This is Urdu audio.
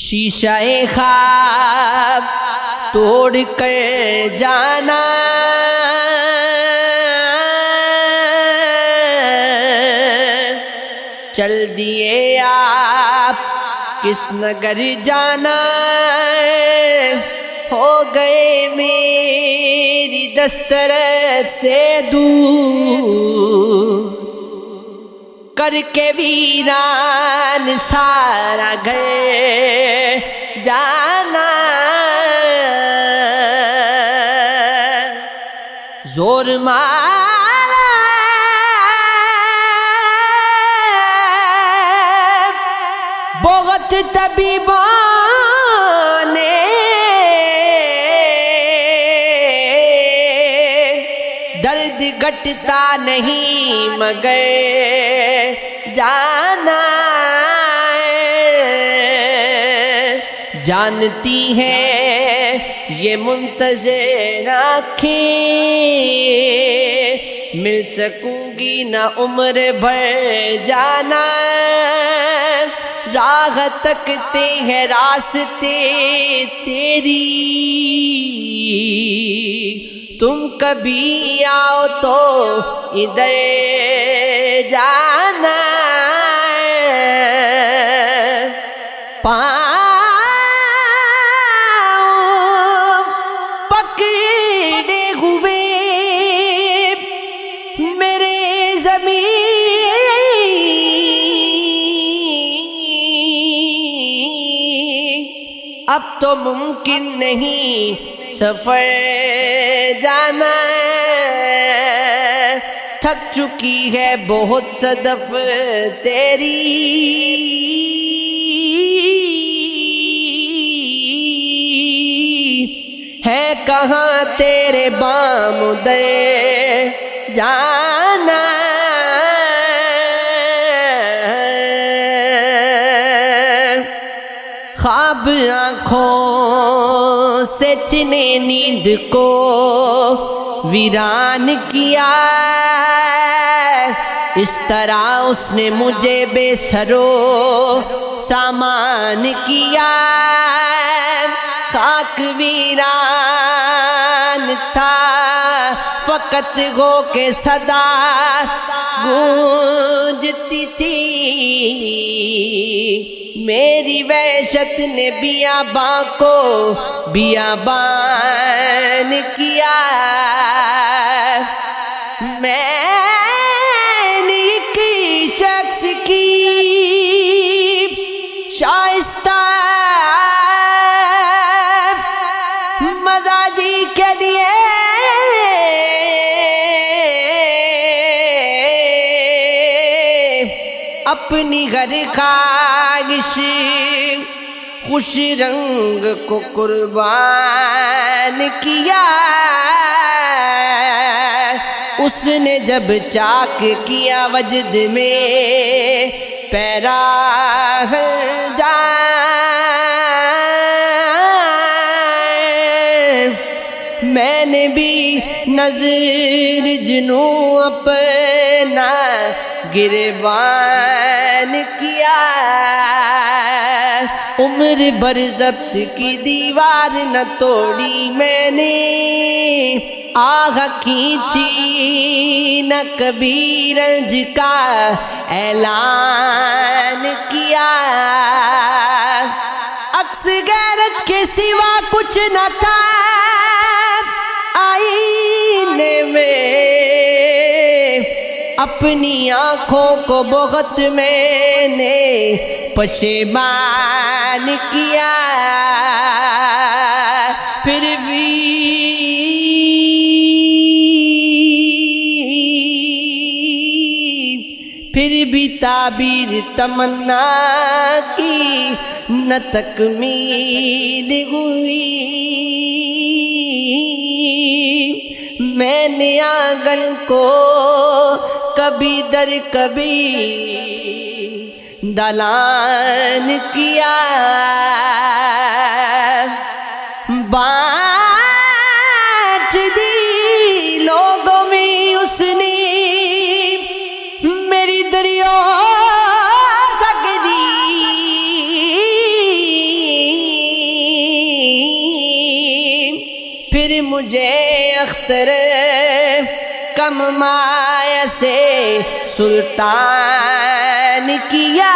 شیشہ خواب توڑ کر جانا، چل دیے آپ کس نگر جانا، ہو گئے میری دسترس سے دور، کر کے ویران سارا گھر جانا، زور مارا بہت طبیبوں نے، درد گھٹتا نہیں مگر جانا، جانتی ہیں یہ منتظر آنکھیں، مل سکوں گی نہ عمر بھر جانا، راہ تکتے ہیں راستے تیری، تم کبھی آؤ تو ادھر جانا، پاؤں پکڑے ہوئے میرے زمین، اب تو ممکن نہیں سفر جانا، تھک چکی ہے بہت صدف تیری، ہے کہاں تیرے بام ادھر جانا، خواب آنکھوں سے چنے نیند کو ویران کیا، اس طرح اس نے مجھے بے سرو سامان کیا، خاک ویران تھا فقط ہو کے صدا گونجتی تھی، میری وحشت نے بیاباں کو بیابان کیا، میں نے ایک شخص کی شائستہ مزاجی کے لیے اپنی ہر خواہش خوش رنگ کو قربان کیا، اس نے جب چاک کیا وجد میں پیراہ جان، میں نے بھی نظر جنوں اپنا گریبان کیا، عمر بھر ضبط کی دیوار نہ توڑی میں نے، آہ کھینچی نہ کبھی رنج کا اعلان کیا، عکس غیرت کے سوا کچھ نہ تھا آئینے میں، اپنی آنکھوں کو بہت میں نے پشیمان کیا، پھر بھی تعبیر تمنا کی نہ تکمیل ہوئی، میں نے آنگن کو کبھی در کبھی دلان کیا، بانٹ دی لوگوں میں اس نے میری دریا پھر مجھے اختر کم مایہ سے سلطان کیا